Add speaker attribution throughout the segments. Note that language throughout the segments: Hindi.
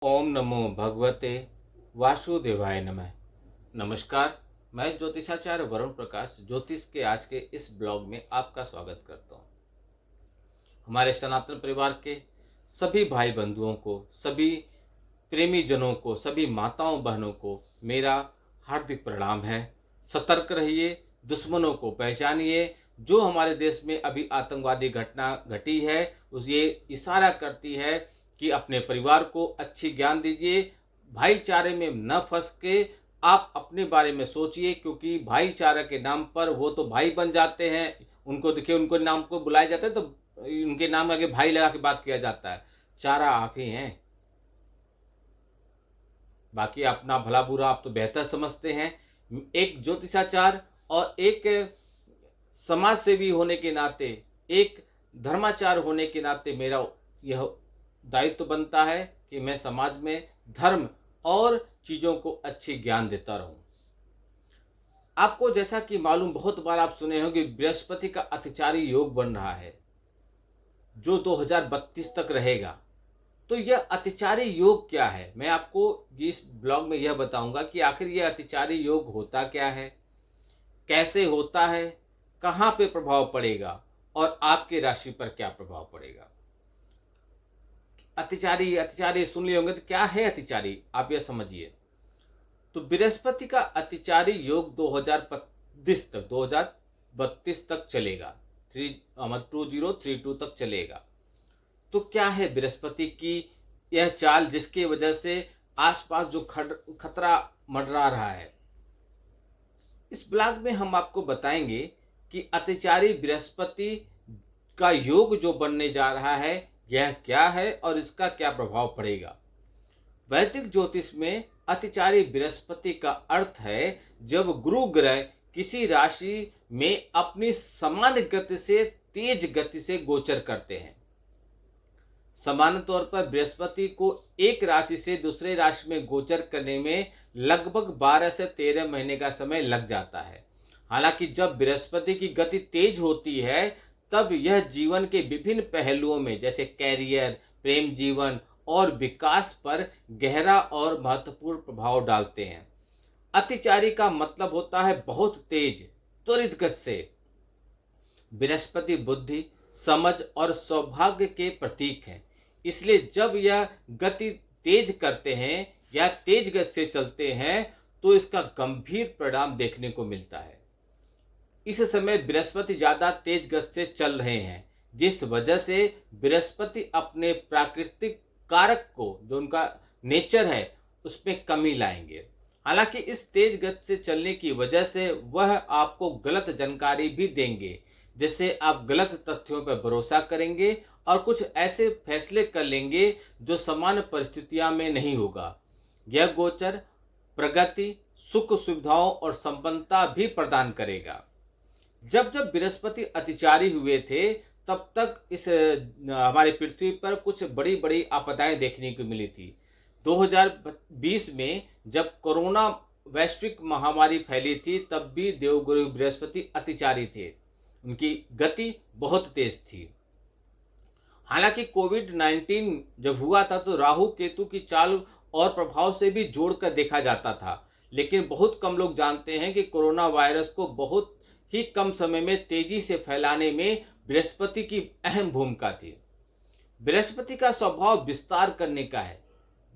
Speaker 1: ओम नमो भगवते वासुदेवाय नमः। नमस्कार। मैं ज्योतिषाचार्य वरुण प्रकाश ज्योतिष के आज के इस ब्लॉग में आपका स्वागत करता हूँ। हमारे सनातन परिवार के सभी भाई बंधुओं को, सभी प्रेमी जनों को, सभी माताओं बहनों को मेरा हार्दिक प्रणाम है। सतर्क रहिए, दुश्मनों को पहचानिए। जो हमारे देश में अभी आतंकवादी घटना घटी है उस ये इशारा करती है कि अपने परिवार को अच्छी ज्ञान दीजिए, भाईचारे में न फंस के आप अपने बारे में सोचिए, क्योंकि भाईचारा के नाम पर वो तो भाई बन जाते हैं। उनको देखिए, उनको नाम को बुलाया जाता है तो उनके नाम आगे भाई लगा के बात किया जाता है। चारा आप ही हैं, बाकी अपना भला बुरा आप तो बेहतर समझते हैं। एक ज्योतिषाचार और एक समाज सेवी होने के नाते, एक धर्माचार होने के नाते मेरा यह दायित्व बनता है कि मैं समाज में धर्म और चीज़ों को अच्छी ज्ञान देता रहूं। आपको जैसा कि मालूम, बहुत बार आप सुने होंगे, बृहस्पति का अतिचारी योग बन रहा है जो 2032 तक रहेगा। तो यह अतिचारी योग क्या है, मैं आपको इस ब्लॉग में यह बताऊंगा कि आखिर यह अतिचारी योग होता क्या है, कैसे होता है, कहाँ पे प्रभाव पड़ेगा और आपके राशि पर क्या प्रभाव पड़ेगा। अतिचारी अतिचारी सुन लिए होंगे, तो क्या है अतिचारी, आप यह समझिए। तो बृहस्पति का अतिचारी योग 2032 तक चलेगा। 2032 तक चलेगा। तो क्या है बृहस्पति की यह चाल, जिसकी वजह से आसपास जो खतरा मंडरा रहा है। इस ब्लॉग में हम आपको बताएंगे कि अतिचारी बृहस्पति का योग जो बनने जा रहा है यह क्या है और इसका क्या प्रभाव पड़ेगा। वैदिक ज्योतिष में अतिचारी बृहस्पति का अर्थ है जब गुरु ग्रह किसी राशि में अपनी समान गति से, तेज गति से गोचर करते हैं। सामान्य तौर पर बृहस्पति को एक राशि से दूसरे राशि में गोचर करने में लगभग 12 से 13 महीने का समय लग जाता है। हालांकि जब बृहस्पति की गति तेज होती है तब यह जीवन के विभिन्न पहलुओं में, जैसे कैरियर, प्रेम जीवन और विकास पर गहरा और महत्वपूर्ण प्रभाव डालते हैं। अतिचारी का मतलब होता है बहुत तेज, त्वरित गति से। बृहस्पति बुद्धि, समझ और सौभाग्य के प्रतीक हैं। इसलिए जब यह गति तेज करते हैं या तेज गति से चलते हैं तो इसका गंभीर परिणाम देखने को मिलता है। इस समय बृहस्पति ज़्यादा तेज गति से चल रहे हैं, जिस वजह से बृहस्पति अपने प्राकृतिक कारक को, जो उनका नेचर है, उसमें कमी लाएंगे। हालांकि इस तेज गति से चलने की वजह से वह आपको गलत जानकारी भी देंगे, जिससे आप गलत तथ्यों पर भरोसा करेंगे और कुछ ऐसे फैसले कर लेंगे जो सामान्य परिस्थितियों में नहीं होगा। यह गोचर प्रगति, सुख सुविधाओं और संपन्नता भी प्रदान करेगा। जब जब बृहस्पति अतिचारी हुए थे तब तक इस हमारी पृथ्वी पर कुछ बड़ी बड़ी आपदाएं देखने को मिली थी। 2020 में जब कोरोना वैश्विक महामारी फैली थी तब भी देवगुरु बृहस्पति अतिचारी थे, उनकी गति बहुत तेज थी। हालांकि कोविड-19 जब हुआ था तो राहु केतु की चाल और प्रभाव से भी जोड़कर देखा जाता था, लेकिन बहुत कम लोग जानते हैं कि कोरोना वायरस को बहुत ही कम समय में तेजी से फैलाने में बृहस्पति की अहम भूमिका थी। बृहस्पति का स्वभाव विस्तार करने का है,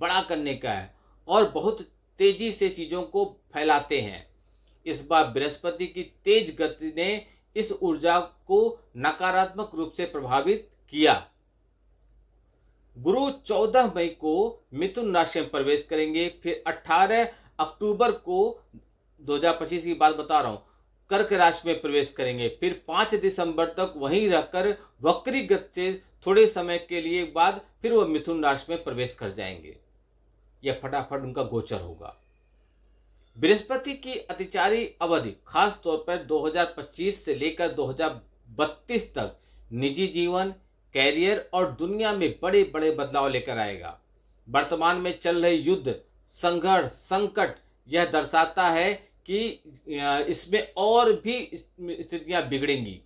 Speaker 1: बड़ा करने का है और बहुत तेजी से चीज़ों को फैलाते हैं। इस बार बृहस्पति की तेज गति ने इस ऊर्जा को नकारात्मक रूप से प्रभावित किया। गुरु 14 मई को मिथुन राशि में प्रवेश करेंगे, फिर 18 अक्टूबर को 2025 की बात बता रहा हूँ, कर्क राशि में प्रवेश करेंगे, फिर 5 दिसंबर तक वहीं रहकर वक्री गति से थोड़े समय के लिए बाद फिर वह मिथुन राशि में प्रवेश कर जाएंगे। यह फटाफट उनका गोचर होगा। बृहस्पति की अतिचारी अवधि खास तौर पर 2025 से लेकर 2032 तक निजी जीवन, कैरियर और दुनिया में बड़े बड़े बदलाव लेकर आएगा। वर्तमान में चल रहे युद्ध, संघर्ष, संकट यह दर्शाता है कि इसमें और भी स्थितियां बिगड़ेंगी।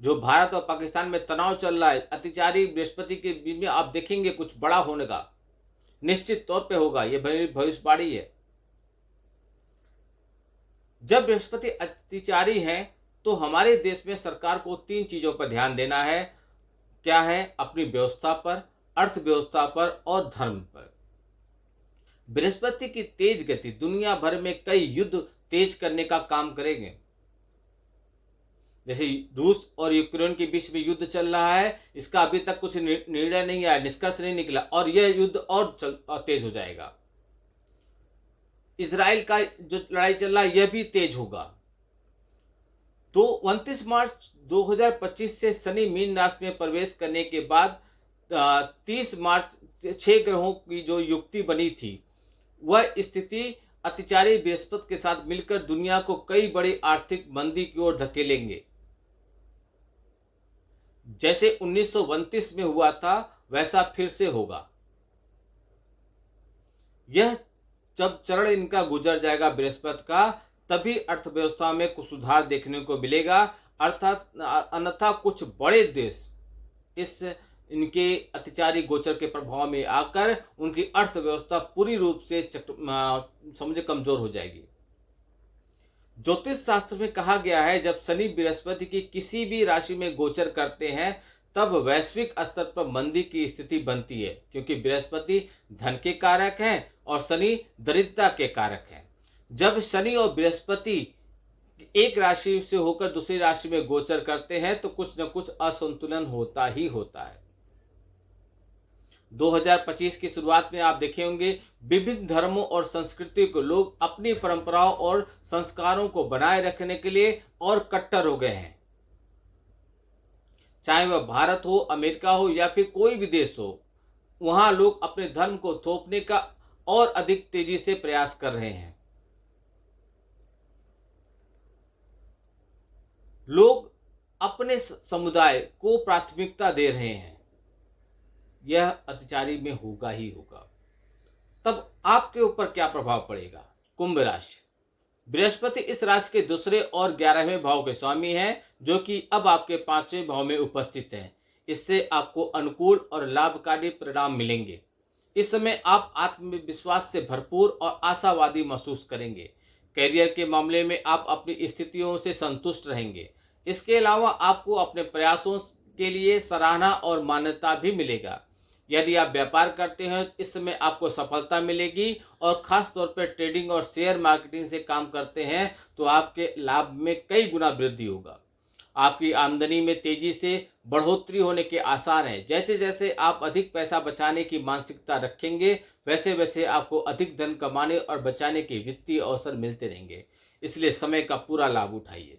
Speaker 1: जो भारत और पाकिस्तान में तनाव चल रहा है, अतिचारी बृहस्पति के बीच में आप देखेंगे कुछ बड़ा होने का। निश्चित तौर पे होगा, ये भविष्यवाणी है। जब बृहस्पति अतिचारी है तो हमारे देश में सरकार को 3 चीजों पर ध्यान देना है। क्या है? अपनी व्यवस्था पर, अर्थव्यवस्था पर और धर्म पर। बृहस्पति की तेज गति दुनिया भर में कई युद्ध तेज करने का काम करेंगे। जैसे रूस और यूक्रेन के बीच में युद्ध चल रहा है, इसका अभी तक कुछ निर्णय नहीं आया, निष्कर्ष नहीं निकला, और यह युद्ध और तेज हो जाएगा। इजराइल का जो लड़ाई चल रहा है यह भी तेज होगा। तो 29 मार्च 2025 से शनि मीन राशि में प्रवेश करने के बाद 30 मार्च से 6 ग्रहों की जो युक्ति बनी थी, वह स्थिति अतिचारी बृहस्पति के साथ मिलकर दुनिया को कई बड़ी आर्थिक मंदी की ओर धकेलेंगे। जैसे 1929 में हुआ था वैसा फिर से होगा। यह जब चरण इनका गुजर जाएगा बृहस्पति का, तभी अर्थव्यवस्था में कुछ सुधार देखने को मिलेगा। अर्थात अन्यथा कुछ बड़े देश इस इनके अतिचारी गोचर के प्रभाव में आकर उनकी अर्थव्यवस्था पूरी रूप से समझे कमजोर हो जाएगी। ज्योतिष शास्त्र में कहा गया है, जब शनि बृहस्पति की किसी भी राशि में गोचर करते हैं तब वैश्विक स्तर पर मंदी की स्थिति बनती है, क्योंकि बृहस्पति धन के कारक हैं और शनि दरिद्रता के कारक हैं। जब शनि और बृहस्पति एक राशि से होकर दूसरी राशि में गोचर करते हैं तो कुछ न कुछ असंतुलन होता ही होता है। 2025 की शुरुआत में आप देखे होंगे विभिन्न धर्मों और संस्कृति को लोग अपनी परंपराओं और संस्कारों को बनाए रखने के लिए और कट्टर हो गए हैं। चाहे वह भारत हो, अमेरिका हो या फिर कोई भी देश हो, वहां लोग अपने धर्म को थोपने का और अधिक तेजी से प्रयास कर रहे हैं। लोग अपने समुदाय को प्राथमिकता दे रहे हैं। यह अतिचारी में होगा ही होगा। तब आपके ऊपर क्या प्रभाव पड़ेगा? कुंभ राशि। बृहस्पति इस राशि के दूसरे और 11वें भाव के स्वामी हैं, जो कि अब आपके 5वें भाव में उपस्थित हैं। इससे आपको अनुकूल और लाभकारी परिणाम मिलेंगे। इस समय आप आत्मविश्वास से भरपूर और आशावादी महसूस करेंगे। करियर के मामले में आप अपनी स्थितियों से संतुष्ट रहेंगे। इसके अलावा आपको अपने प्रयासों के लिए सराहना और मान्यता भी मिलेगा। यदि आप व्यापार करते हैं तो इस समय आपको सफलता मिलेगी, और खास तौर पर ट्रेडिंग और शेयर मार्केटिंग से काम करते हैं तो आपके लाभ में कई गुना वृद्धि होगा। आपकी आमदनी में तेजी से बढ़ोतरी होने के आसार हैं। जैसे जैसे आप अधिक पैसा बचाने की मानसिकता रखेंगे, वैसे वैसे आपको अधिक धन कमाने और बचाने के वित्तीय अवसर मिलते रहेंगे। इसलिए समय का पूरा लाभ उठाइए।